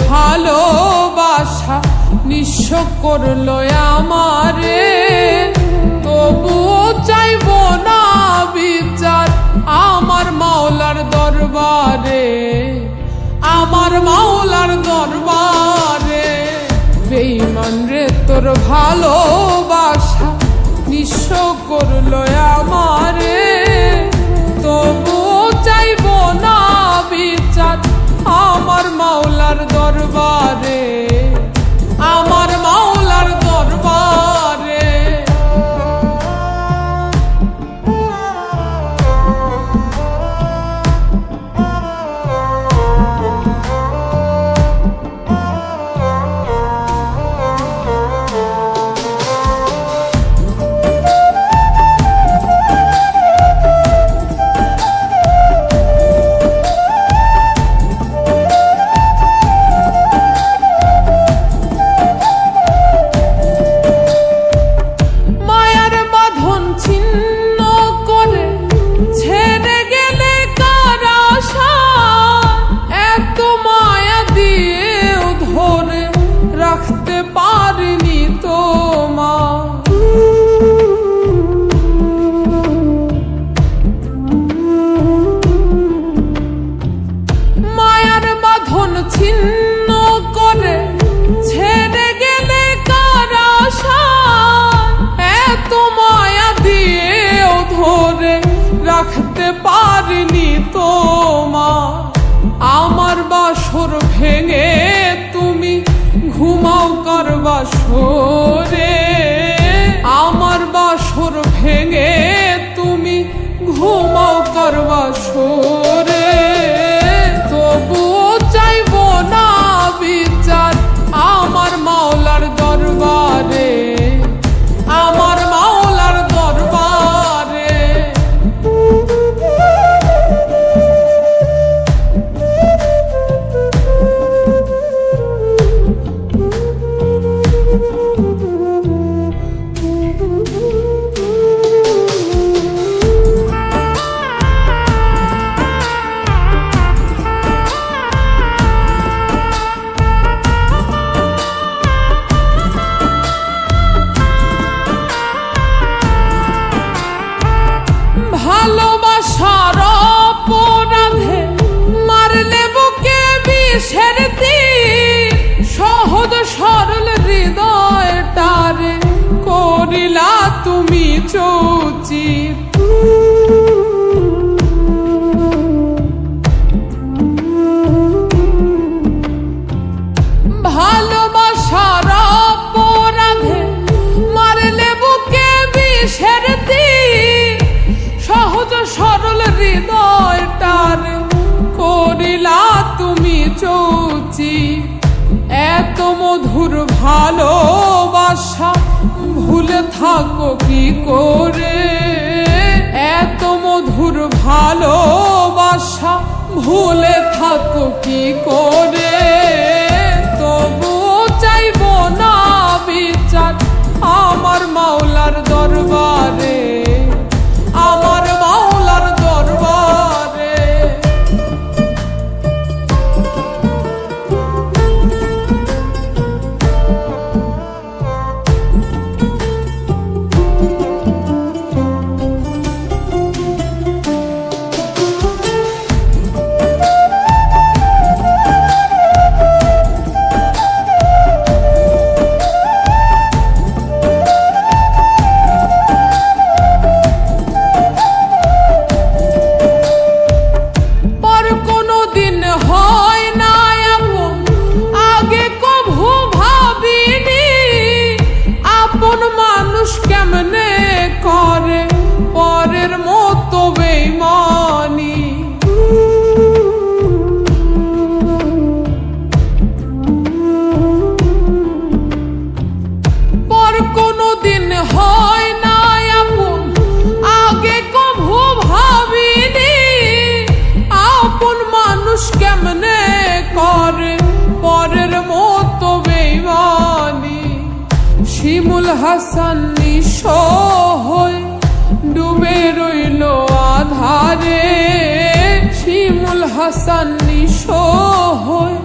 ভালোবাসা নিঃস্ব করলো আমারে, তবুও চাইবো না বিচার আমার মাওলার দরবারে, আমার মাওলার দরবারে। বেঈমান রে তোর ভালোবাসা নিঃস্ব করলো আমারে, তবুও চাইবো না বিচার আমার মাওলার দরবারে, আমার মাওলার দরবারে। ছিন্ন করে ছেড়ে গেলে কার আশায়, এত মায়া দিয়েও ধরে রাখতে পারিনি তোমার। আমার বাসর ভেঙে তুমি ঘুমাও কার বাসরে, আমার বাসর ভেঙে তুমি ঘুমাও কার বাসরে, তবুও চাইবো না বিচার আমার মাওলার দরবারে, আমার মাওলার দরবারে। ভালোবাসার অপরাধে মারলে বুকে বিষের তীর, সহজ সরল হৃদয়টারে করিলা তুমি চৌচির। ভালোবাসার অপরাধে মারলে বুকে বিষের তীর, সহজ সরল হৃদয়টার করিলা তুমি চৌচির। এত মধুর ভালোবাসা ভুলে থাকো কি করে, এত মধুর ভালোবাসা ভুলে থাকো কি করে, তবুও চাইবো না বিচার আমার মাওলার দরবারে, আমার মাওলার দরবারে। কেমনে করে পরের মতো বেঈমানি, পর কোনদিন হয় না আপন, আগে কভু ভাবিনি। আপন মানুষ কেমনে করে পরের মতো বেঈমানি। শিমুল হাসান নিঃস্ব হয়ে ডুবে রইল আধারে, শিমুল হাসান নিঃস্ব হয়ে